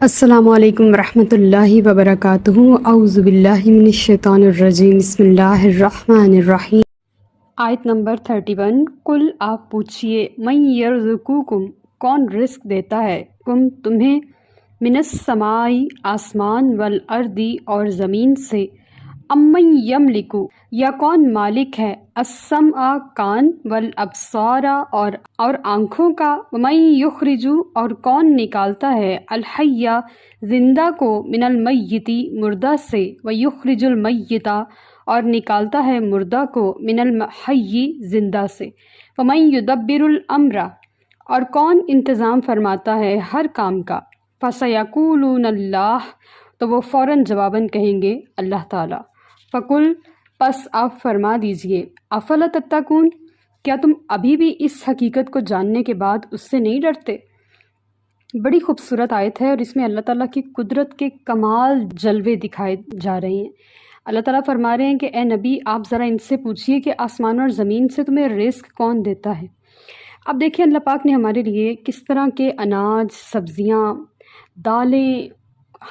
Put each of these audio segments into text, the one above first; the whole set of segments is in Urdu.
السلام علیکم ورحمۃ اللہ وبرکاتہ۔ اعوذ باللہ من الشیطان الرجیم، بسم اللہ الرحمن الرحیم۔ آیت نمبر 31۔ قل، آپ پوچھئے، من یرزقکم، کون رزق دیتا ہے، تمہیں، من السماء، آسمان، والارض، اور زمین سے، امن یملک، یا کون مالک ہے، السمع، کان، والابصار، اور آنکھوں کا، ومن یخرج، اور کون نکالتا ہے، الحی، زندہ کو، من المیت، مردہ سے، ویخرج المیت، اور نکالتا ہے مردہ کو، من الحی، زندہ سے، ومن یدبر الامر، اور کون انتظام فرماتا ہے ہر کام کا، فسیقولون اللہ، تو وہ فوراً جواباً کہیں گے اللہ تعالیٰ، فقل، پس آپ فرما دیجئے، افلا تتقون، کیا تم ابھی بھی اس حقیقت کو جاننے کے بعد اس سے نہیں ڈرتے؟ بڑی خوبصورت آیت ہے، اور اس میں اللہ تعالیٰ کی قدرت کے کمال جلوے دکھائے جا رہے ہیں۔ اللہ تعالیٰ فرما رہے ہیں کہ اے نبی، آپ ذرا ان سے پوچھئے کہ آسمان اور زمین سے تمہیں رزق کون دیتا ہے۔ اب دیکھیں اللہ پاک نے ہمارے لیے کس طرح کے اناج، سبزیاں، دالیں،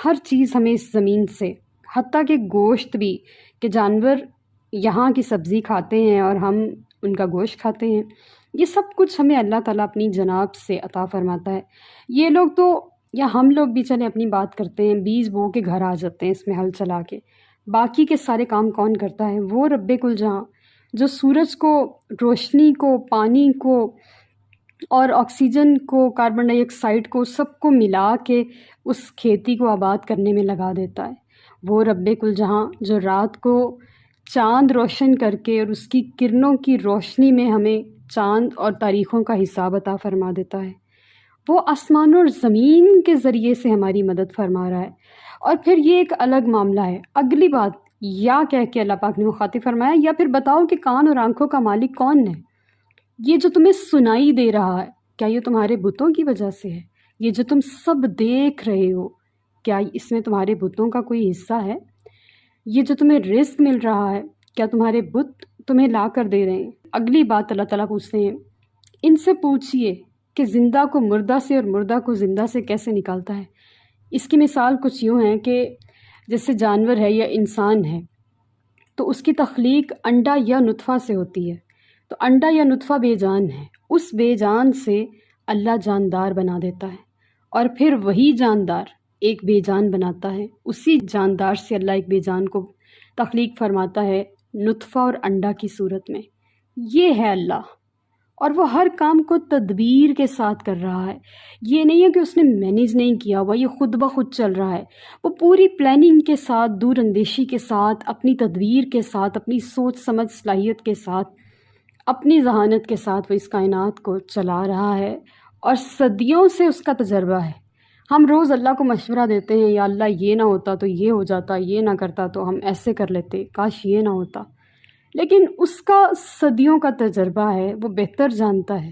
ہر چیز ہمیں اس زمین سے، حتیٰ کہ گوشت بھی، کہ جانور یہاں کی سبزی کھاتے ہیں اور ہم ان کا گوشت کھاتے ہیں، یہ سب کچھ ہمیں اللہ تعالیٰ اپنی جناب سے عطا فرماتا ہے۔ یہ لوگ تو، یا ہم لوگ بھی چلیں اپنی بات کرتے ہیں، بیج بو کے گھر آ جاتے ہیں اس میں ہل چلا کے، باقی کے سارے کام کون کرتا ہے؟ وہ رب کل جہاں، جو سورج کو، روشنی کو، پانی کو، اور آکسیجن کو، کاربن ڈائی آکسائڈ کو، سب کو ملا کے اس کھیتی کو آباد کرنے میں لگا دیتا ہے۔ وہ رب کل جہاں جو رات کو چاند روشن کر کے اور اس کی کرنوں کی روشنی میں ہمیں چاند اور تاریخوں کا حساب عطا فرما دیتا ہے، وہ آسمان اور زمین کے ذریعے سے ہماری مدد فرما رہا ہے۔ اور پھر یہ ایک الگ معاملہ ہے، اگلی بات یا کہہ کے اللہ پاک نے مخاطب فرمایا، یا پھر بتاؤ کہ کان اور آنکھوں کا مالک کون ہے؟ یہ جو تمہیں سنائی دے رہا ہے، کیا یہ تمہارے بتوں کی وجہ سے ہے؟ یہ جو تم سب دیکھ رہے ہو، کیا اس میں تمہارے بتوں کا کوئی حصہ ہے؟ یہ جو تمہیں رزق مل رہا ہے، کیا تمہارے بت تمہیں لا کر دے رہے ہیں؟ اگلی بات اللہ تعالیٰ پوچھتے ہیں، ان سے پوچھئے کہ زندہ کو مردہ سے اور مردہ کو زندہ سے کیسے نکالتا ہے۔ اس کی مثال کچھ یوں ہے کہ جیسے جانور ہے یا انسان ہے، تو اس کی تخلیق انڈا یا نطفہ سے ہوتی ہے، تو انڈا یا نطفہ بے جان ہے، اس بے جان سے اللہ جاندار بنا دیتا ہے، اور پھر وہی جاندار ایک بے جان بناتا ہے، اسی جاندار سے اللہ ایک بے جان کو تخلیق فرماتا ہے نطفہ اور انڈا کی صورت میں۔ یہ ہے اللہ، اور وہ ہر کام کو تدبیر کے ساتھ کر رہا ہے۔ یہ نہیں ہے کہ اس نے مینیج نہیں کیا ہوا، یہ خود بخود چل رہا ہے، وہ پوری پلاننگ کے ساتھ، دور اندیشی کے ساتھ، اپنی تدبیر کے ساتھ، اپنی سوچ سمجھ صلاحیت کے ساتھ، اپنی ذہانت کے ساتھ وہ اس کائنات کو چلا رہا ہے، اور صدیوں سے اس کا تجربہ ہے۔ ہم روز اللہ کو مشورہ دیتے ہیں، یا اللہ یہ نہ ہوتا تو یہ ہو جاتا، یہ نہ کرتا تو ہم ایسے کر لیتے، کاش یہ نہ ہوتا، لیکن اس کا صدیوں کا تجربہ ہے، وہ بہتر جانتا ہے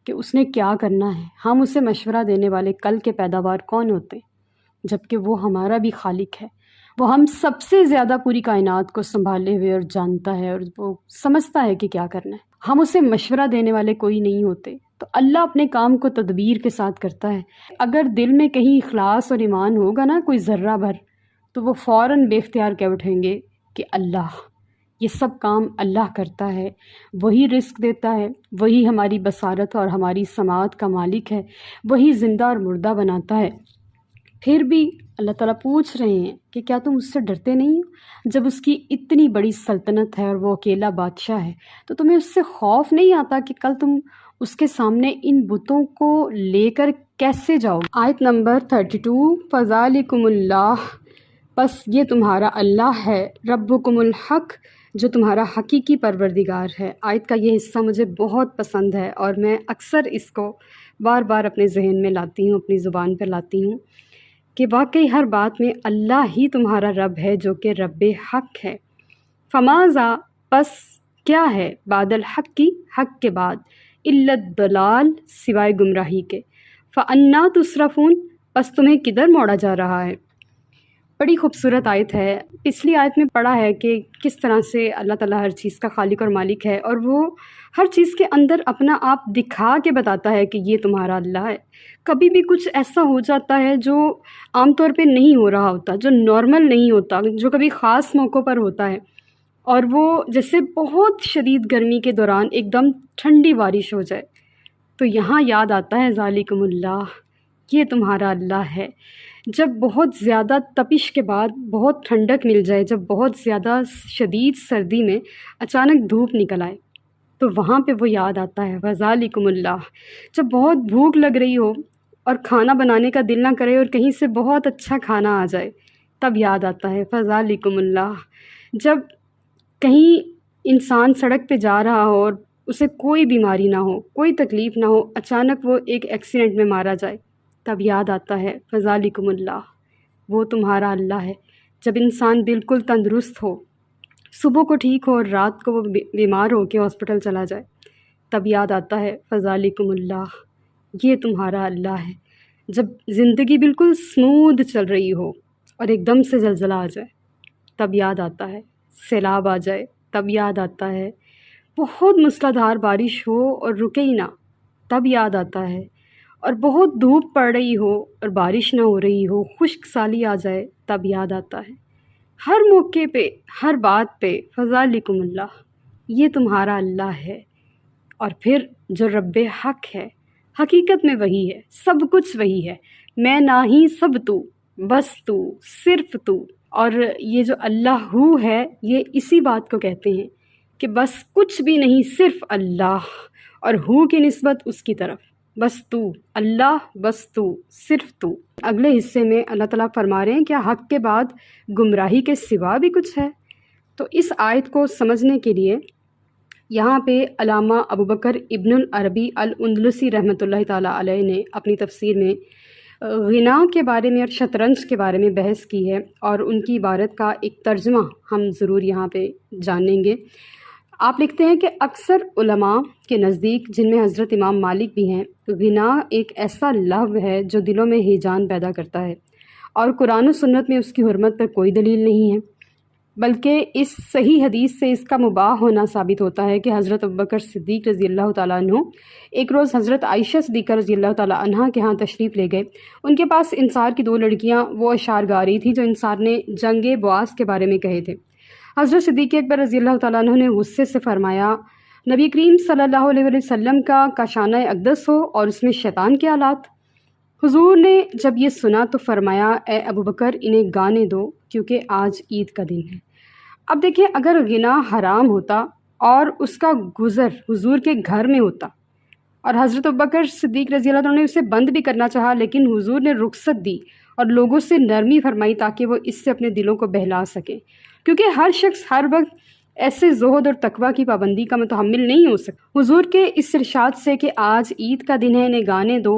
کہ اس نے کیا کرنا ہے۔ ہم اسے مشورہ دینے والے کل کے پیداوار کون ہوتے ہیں، جبکہ وہ ہمارا بھی خالق ہے، وہ ہم سب سے زیادہ پوری کائنات کو سنبھالے ہوئے اور جانتا ہے، اور وہ سمجھتا ہے کہ کیا کرنا ہے۔ ہم اسے مشورہ دینے والے کوئی نہیں ہوتے، تو اللہ اپنے کام کو تدبیر کے ساتھ کرتا ہے۔ اگر دل میں کہیں اخلاص اور ایمان ہوگا نا کوئی ذرہ بھر، تو وہ فوراً بے اختیار کہہ اٹھیں گے کہ اللہ، یہ سب کام اللہ کرتا ہے، وہی رزق دیتا ہے، وہی ہماری بصارت اور ہماری سماعت کا مالک ہے، وہی زندہ اور مردہ بناتا ہے۔ پھر بھی اللہ تعالیٰ پوچھ رہے ہیں کہ کیا تم اس سے ڈرتے نہیں ہو؟ جب اس کی اتنی بڑی سلطنت ہے اور وہ اکیلا بادشاہ ہے، تو تمہیں اس سے خوف نہیں آتا کہ کل تم اس کے سامنے ان بتوں کو لے کر کیسے جاؤ؟ آیت نمبر 32۔ فذالکم اللہ، پس یہ تمہارا اللہ ہے، ربکم الحق، جو تمہارا حقیقی پروردگار ہے۔ آیت کا یہ حصہ مجھے بہت پسند ہے، اور میں اکثر اس کو بار بار اپنے ذہن میں لاتی ہوں، اپنی زبان پر لاتی ہوں، کہ واقعی ہر بات میں اللہ ہی تمہارا رب ہے، جو کہ رب حق ہے۔ فماذا، پس کیا ہے، بعد الحق کی، حق کے بعد، الا الضلال، سوائے گمراہی کے، فانا تصرفون، پس تمہیں کدھر موڑا جا رہا ہے؟ بڑی خوبصورت آیت ہے۔ پچھلی آیت میں پڑھا ہے کہ کس طرح سے اللہ تعالیٰ ہر چیز کا خالق اور مالک ہے، اور وہ ہر چیز کے اندر اپنا آپ دکھا کے بتاتا ہے کہ یہ تمہارا اللہ ہے۔ کبھی بھی کچھ ایسا ہو جاتا ہے جو عام طور پہ نہیں ہو رہا ہوتا، جو نارمل نہیں ہوتا، جو کبھی خاص موقعوں پر ہوتا ہے، اور وہ جیسے بہت شدید گرمی کے دوران ایک دم ٹھنڈی بارش ہو جائے، تو یہاں یاد آتا ہے ذالکم اللہ، یہ تمہارا اللہ ہے۔ جب بہت زیادہ تپش کے بعد بہت ٹھنڈک مل جائے، جب بہت زیادہ شدید سردی میں اچانک دھوپ نکل آئے، تو وہاں پہ وہ یاد آتا ہے وذالکم اللہ۔ جب بہت بھوک لگ رہی ہو اور کھانا بنانے کا دل نہ کرے اور کہیں سے بہت اچھا کھانا آ جائے، تب یاد آتا ہے فذالکم اللہ۔ جب کہیں انسان سڑک پہ جا رہا ہو اور اسے کوئی بیماری نہ ہو، کوئی تکلیف نہ ہو، اچانک وہ ایک ایکسیڈنٹ میں مارا جائے، تب یاد آتا ہے فذالکم اللہ، وہ تمہارا اللہ ہے۔ جب انسان بالکل تندرست ہو، صبح کو ٹھیک ہو اور رات کو وہ بیمار ہو کے ہاسپٹل چلا جائے، تب یاد آتا ہے فذالکم اللہ، یہ تمہارا اللہ ہے۔ جب زندگی بالکل سمودھ چل رہی ہو اور ایک دم سے زلزلہ آ جائے، تب یاد آتا ہے، سیلاب آ جائے تب یاد آتا ہے، بہت موسلادھار بارش ہو اور رکے ہی نہ، تب یاد آتا ہے، اور بہت دھوپ پڑ رہی ہو اور بارش نہ ہو رہی ہو، خشک سالی آ جائے، تب یاد آتا ہے۔ ہر موقع پہ، ہر بات پہ فذالکم اللہ، یہ تمہارا اللہ ہے۔ اور پھر جو رب حق ہے، حقیقت میں وہی ہے، سب کچھ وہی ہے، میں نہ ہی سب تو، بس تو، صرف تو۔ اور یہ جو اللہ ہو ہے، یہ اسی بات کو کہتے ہیں کہ بس کچھ بھی نہیں، صرف اللہ، اور ہو کی نسبت اس کی طرف، بس تو اللہ، بس تو، صرف تو۔ اگلے حصے میں اللہ تعالیٰ فرما رہے ہیں کیا حق کے بعد گمراہی کے سوا بھی کچھ ہے؟ تو اس آیت کو سمجھنے کے لیے یہاں پہ علامہ ابوبکر ابن العربی الاندلسی رحمۃ اللہ تعالیٰ علیہ نے اپنی تفسیر میں غنا کے بارے میں اور شطرنج کے بارے میں بحث کی ہے، اور ان کی عبارت کا ایک ترجمہ ہم ضرور یہاں پہ جانیں گے۔ آپ لکھتے ہیں کہ اکثر علماء کے نزدیک، جن میں حضرت امام مالک بھی ہیں، غنا ایک ایسا لغو ہے جو دلوں میں ہیجان پیدا کرتا ہے، اور قرآن و سنت میں اس کی حرمت پر کوئی دلیل نہیں ہے، بلکہ اس صحیح حدیث سے اس کا مباح ہونا ثابت ہوتا ہے کہ حضرت ابوبکر صدیق رضی اللہ تعالیٰ عنہ ایک روز حضرت عائشہ صدیقہ رضی اللہ تعالیٰ عنہ کے ہاں تشریف لے گئے۔ ان کے پاس انصار کی 2 لڑکیاں وہ اشعار گا رہی تھیں جو انصار نے جنگ بعاث کے بارے میں کہے تھے۔ حضرت صدیق اکبر رضی اللہ تعالیٰ عنہ نے غصے سے فرمایا، نبی کریم صلی اللہ علیہ وسلم کا کاشانہ اقدس ہو اور اس میں شیطان کے آلات۔ حضور نے جب یہ سنا تو فرمایا، اے ابوبکر انہیں گانے دو کیونکہ آج عید کا دن ہے۔ اب دیکھیں، اگر غنا حرام ہوتا اور اس کا گزر حضور کے گھر میں ہوتا اور حضرت ابوبکر صدیق رضی اللہ عنہ نے اسے بند بھی کرنا چاہا، لیکن حضور نے رخصت دی اور لوگوں سے نرمی فرمائی تاکہ وہ اس سے اپنے دلوں کو بہلا سکیں، کیونکہ ہر شخص ہر وقت ایسے زہد اور تقویٰ کی پابندی کا متحمل نہیں ہو سکتا۔ حضور کے اس ارشاد سے کہ آج عید کا دن ہے انہیں گانے دو،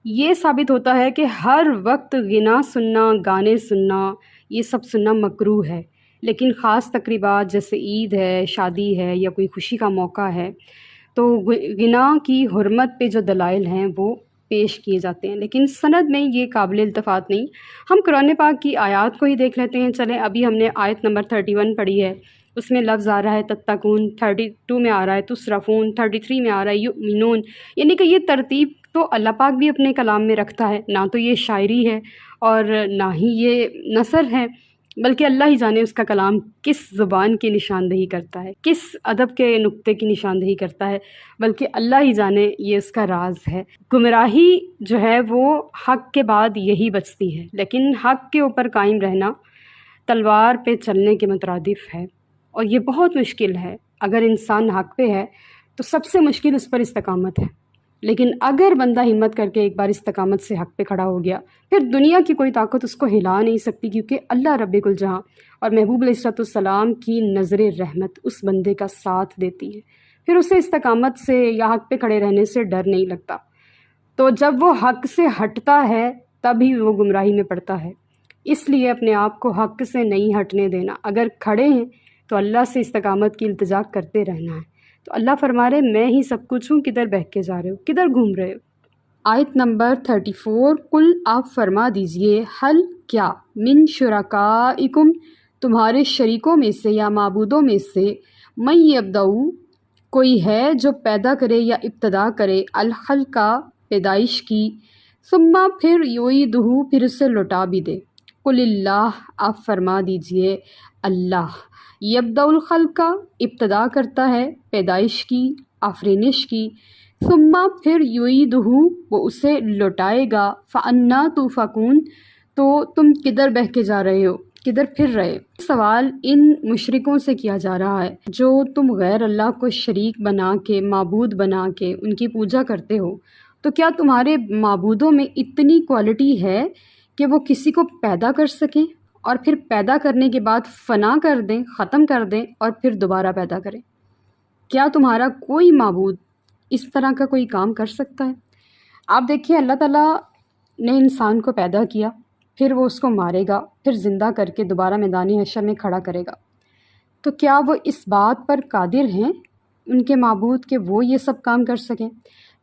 یہ ثابت ہوتا ہے کہ ہر وقت غنا سننا، گانے سننا، یہ سب سننا مکروہ ہے، لیکن خاص تقریبات جیسے عید ہے، شادی ہے، یا کوئی خوشی کا موقع ہے، تو غنا کی حرمت پہ جو دلائل ہیں وہ پیش کیے جاتے ہیں، لیکن سند میں یہ قابل التفات نہیں۔ ہم قرآن پاک کی آیات کو ہی دیکھ لیتے ہیں۔ چلیں، ابھی ہم نے آیت نمبر 31 پڑھی ہے، اس میں لفظ آ رہا ہے تتقون، 32 میں آ رہا ہے تصرفون، 33 میں آ رہا ہے یؤمنون، یعنی کہ یہ ترتیب تو اللہ پاک بھی اپنے کلام میں رکھتا ہے، نہ تو یہ شاعری ہے اور نہ ہی یہ نثر ہے، بلکہ اللہ ہی جانے اس کا کلام کس زبان کی نشاندہی کرتا ہے، کس ادب کے نقطے کی نشاندہی کرتا ہے، بلکہ اللہ ہی جانے یہ اس کا راز ہے۔ گمراہی جو ہے وہ حق کے بعد یہی بچتی ہے، لیکن حق کے اوپر قائم رہنا تلوار پہ چلنے کے مترادف ہے، اور یہ بہت مشکل ہے۔ اگر انسان حق پہ ہے تو سب سے مشکل اس پر استقامت ہے، لیکن اگر بندہ ہمت کر کے ایک بار استقامت سے حق پہ کھڑا ہو گیا، پھر دنیا کی کوئی طاقت اس کو ہلا نہیں سکتی، کیونکہ اللہ رب کل جہاں اور محبوب علیہ السلام کی نظر رحمت اس بندے کا ساتھ دیتی ہے، پھر اسے استقامت سے یا حق پہ کھڑے رہنے سے ڈر نہیں لگتا۔ تو جب وہ حق سے ہٹتا ہے تبھی وہ گمراہی میں پڑتا ہے، اس لیے اپنے آپ کو حق سے نہیں ہٹنے دینا۔ اگر کھڑے ہیں تو اللہ سے استقامت کی التجا کرتے رہنا ہے۔ تو اللہ فرما رہے، میں ہی سب کچھ ہوں، کدھر بہہ کے جا رہے ہو، کدھر گھوم رہے ہو۔ آیت نمبر 34 کل آپ فرما دیجئے حل کیا من شرکائکم تمہارے شریکوں میں سے یا معبودوں میں سے من یبدؤ کوئی ہے جو پیدا کرے یا ابتدا کرے الخلق کا پیدائش کی ثم پھر یعیدہ پھر اسے لوٹا بھی دے قل اللہ آپ فرما دیجئے اللہ یبدأ الخلق کا ابتدا کرتا ہے پیدائش کی آفرینش کی ثم پھر یعیدہ وہ اسے لوٹائے گا فأنا توفکون تو تم کدھر بہہ کے جا رہے ہو کدھر پھر رہے سوال ان مشرکوں سے کیا جا رہا ہے جو تم غیر اللہ کو شریک بنا کے معبود بنا کے ان کی پوجا کرتے ہو تو کیا تمہارے معبودوں میں اتنی کوالٹی ہے کہ وہ کسی کو پیدا کر سکیں اور پھر پیدا کرنے کے بعد فنا کر دیں ختم کر دیں اور پھر دوبارہ پیدا کریں؟ کیا تمہارا کوئی معبود اس طرح کا کوئی کام کر سکتا ہے؟ آپ دیکھیے اللہ تعالیٰ نے انسان کو پیدا کیا پھر وہ اس کو مارے گا پھر زندہ کر کے دوبارہ میدان حشر میں کھڑا کرے گا، تو کیا وہ اس بات پر قادر ہیں ان کے معبود کہ وہ یہ سب کام کر سکیں؟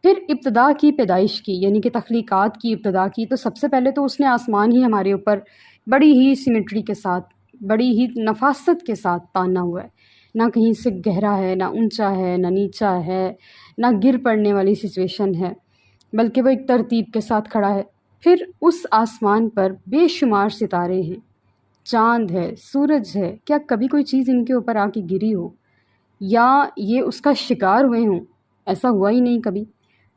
پھر ابتدا کی پیدائش کی یعنی کہ تخلیقات کی ابتدا کی تو سب سے پہلے تو اس نے آسمان ہی ہمارے اوپر بڑی ہی سیمیٹری کے ساتھ بڑی ہی نفاست کے ساتھ تانا ہوا ہے، نہ کہیں سے گہرا ہے، نہ اونچا ہے، نہ نیچا ہے، نہ گر پڑنے والی سچویشن ہے، بلکہ وہ ایک ترتیب کے ساتھ کھڑا ہے۔ پھر اس آسمان پر بے شمار ستارے ہیں، چاند ہے، سورج ہے، کیا کبھی کوئی چیز ان کے اوپر آ کے گری ہو یا یہ اس کا شکار ہوئے ہوں؟ ایسا ہوا ہی نہیں کبھی۔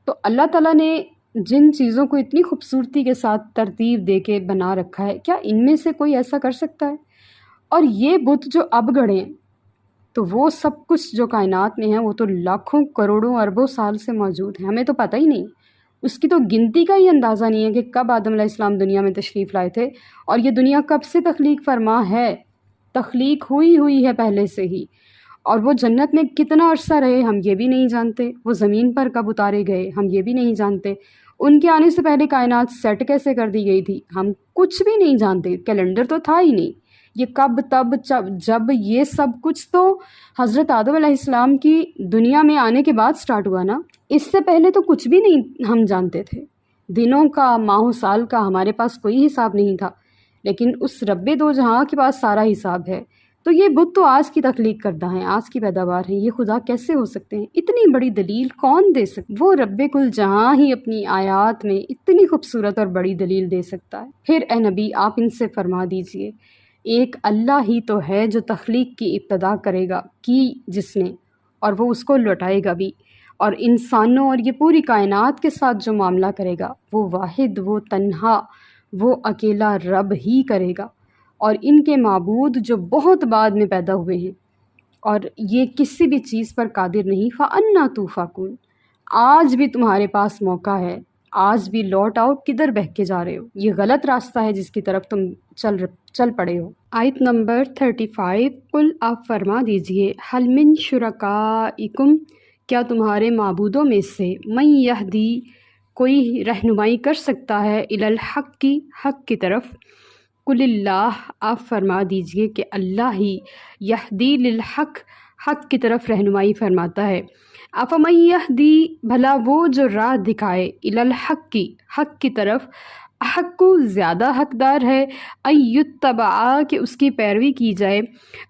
تو اللہ تعالیٰ نے جن چیزوں کو اتنی خوبصورتی کے ساتھ ترتیب دے کے بنا رکھا ہے، کیا ان میں سے کوئی ایسا کر سکتا ہے؟ اور یہ بت جو اب گڑھے ہیں تو وہ سب کچھ جو کائنات میں ہے وہ تو لاکھوں کروڑوں اربوں سال سے موجود ہے، ہمیں تو پتہ ہی نہیں، اس کی تو گنتی کا ہی اندازہ نہیں ہے کہ کب آدم علیہ السلام دنیا میں تشریف لائے تھے اور یہ دنیا کب سے تخلیق فرما ہے، تخلیق ہوئی ہے پہلے سے ہی، اور وہ جنت میں کتنا عرصہ رہے ہم یہ بھی نہیں جانتے، وہ زمین پر کب اتارے گئے ہم یہ بھی نہیں جانتے، ان کے آنے سے پہلے کائنات سیٹ کیسے کر دی گئی تھی ہم کچھ بھی نہیں جانتے، کیلنڈر تو تھا ہی نہیں، یہ کب تب جب یہ سب کچھ تو حضرت آدم علیہ السلام کی دنیا میں آنے کے بعد سٹارٹ ہوا نا، اس سے پہلے تو کچھ بھی نہیں ہم جانتے تھے، دنوں کا ماہ سال کا ہمارے پاس کوئی حساب نہیں تھا، لیکن اس رب دو جہاں کے پاس سارا حساب ہے۔ تو یہ بت تو آج کی تخلیق کردہ ہیں، آج کی پیداوار ہیں، یہ خدا کیسے ہو سکتے ہیں؟ اتنی بڑی دلیل کون دے سکتا؟ وہ رب کل جہاں ہی اپنی آیات میں اتنی خوبصورت اور بڑی دلیل دے سکتا ہے۔ پھر اے نبی آپ ان سے فرما دیجئے ایک اللہ ہی تو ہے جو تخلیق کی ابتدا کرے گا کی جس نے، اور وہ اس کو لوٹائے گا بھی، اور انسانوں اور یہ پوری کائنات کے ساتھ جو معاملہ کرے گا وہ واحد، وہ تنہا، وہ اکیلا رب ہی کرے گا، اور ان کے معبود جو بہت بعد میں پیدا ہوئے ہیں اور یہ کسی بھی چیز پر قادر نہیں، فَأَنَّا تُؤْفَكُونَ آج بھی تمہارے پاس موقع ہے، آج بھی لوٹ آؤ، کدھر بہہ کے جا رہے ہو؟ یہ غلط راستہ ہے جس کی طرف تم چل پڑے ہو۔ آیت نمبر 35 قل آپ فرما دیجئے حل من شرکائکم کیا تمہارے معبودوں میں سے من یہدی کوئی رہنمائی کر سکتا ہے الی الحق کی حق کی طرف؟ قل اللہ آپ فرما دیجئے کہ اللہ ہی یہدی للحق حق کی طرف رہنمائی فرماتا ہے۔ افمن یہدی بھلا وہ جو راہ دکھائے الی الحق کی حق کی طرف، حق کو زیادہ حقدار ہے ان یتبع کہ اس کی پیروی کی جائے،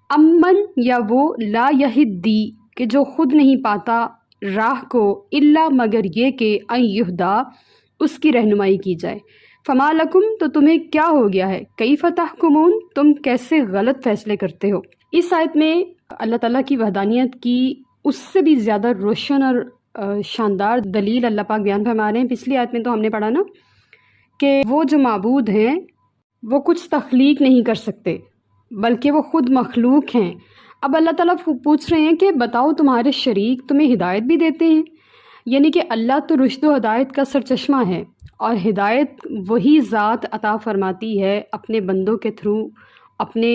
امن یا وہ لا یہدی کہ جو خود نہیں پاتا راہ کو، الا مگر یہ کہ ان یہدا اس کی رہنمائی کی جائے۔ فما لکم تو تمہیں کیا ہو گیا ہے، کیف تحکمون تم کیسے غلط فیصلے کرتے ہو؟ اس آیت میں اللہ تعالیٰ کی وحدانیت کی اس سے بھی زیادہ روشن اور شاندار دلیل اللہ پاک بیان فرما رہے ہیں۔ پچھلی آیت میں تو ہم نے پڑھا نا کہ وہ جو معبود ہیں وہ کچھ تخلیق نہیں کر سکتے بلکہ وہ خود مخلوق ہیں۔ اب اللہ تعالیٰ پوچھ رہے ہیں کہ بتاؤ تمہارے شریک تمہیں ہدایت بھی دیتے ہیں، یعنی کہ اللہ تو رشد و ہدایت کا سرچشمہ ہے، اور ہدایت وہی ذات عطا فرماتی ہے اپنے بندوں کے تھرو، اپنے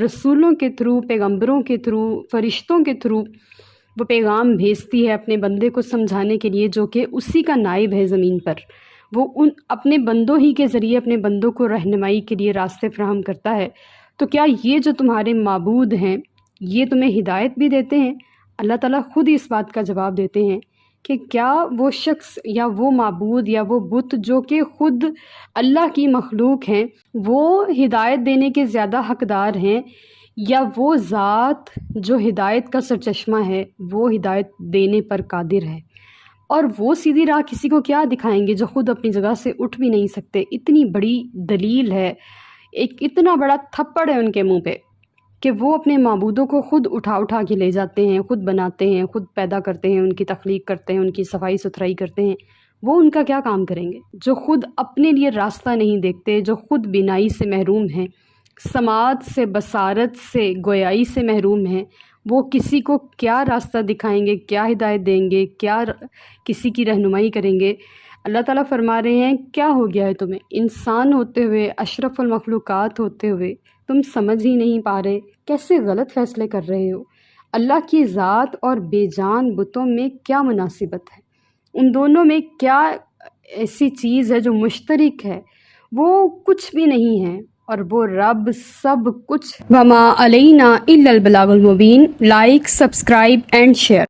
رسولوں کے تھرو، پیغمبروں کے تھرو، فرشتوں کے تھرو وہ پیغام بھیجتی ہے اپنے بندے کو سمجھانے کے لیے، جو کہ اسی کا نائب ہے زمین پر۔ وہ ان اپنے بندوں ہی کے ذریعے اپنے بندوں کو رہنمائی کے لیے راستے فراہم کرتا ہے۔ تو کیا یہ جو تمہارے معبود ہیں یہ تمہیں ہدایت بھی دیتے ہیں؟ اللہ تعالیٰ خود ہی اس بات کا جواب دیتے ہیں کہ کیا وہ شخص یا وہ معبود یا وہ بت جو کہ خود اللہ کی مخلوق ہیں وہ ہدایت دینے کے زیادہ حقدار ہیں، یا وہ ذات جو ہدایت کا سرچشمہ ہے وہ ہدایت دینے پر قادر ہے؟ اور وہ سیدھی راہ کسی کو کیا دکھائیں گے جو خود اپنی جگہ سے اٹھ بھی نہیں سکتے؟ اتنی بڑی دلیل ہے، ایک اتنا بڑا تھپڑ ہے ان کے منہ پہ کہ وہ اپنے معبودوں کو خود اٹھا کے لے جاتے ہیں، خود بناتے ہیں، خود پیدا کرتے ہیں، ان کی تخلیق کرتے ہیں، ان کی صفائی ستھرائی کرتے ہیں۔ وہ ان کا کیا کام کریں گے جو خود اپنے لیے راستہ نہیں دیکھتے، جو خود بینائی سے محروم ہیں، سماعت سے، بصارت سے، گویائی سے محروم ہیں؟ وہ کسی کو کیا راستہ دکھائیں گے، کیا ہدایت دیں گے، کیا کسی کی رہنمائی کریں گے؟ اللہ تعالیٰ فرما رہے ہیں کیا ہو گیا ہے تمہیں؟ انسان ہوتے ہوئے، اشرف المخلوقات ہوتے ہوئے تم سمجھ ہی نہیں پا رہے، کیسے غلط فیصلے کر رہے ہو؟ اللہ کی ذات اور بے جان بتوں میں کیا مناسبت ہے؟ ان دونوں میں کیا ایسی چیز ہے جو مشترک ہے؟ وہ کچھ بھی نہیں ہے، اور وہ رب سب کچھ۔ وما علینا الا البلاغ المبین۔ Like, subscribe and share.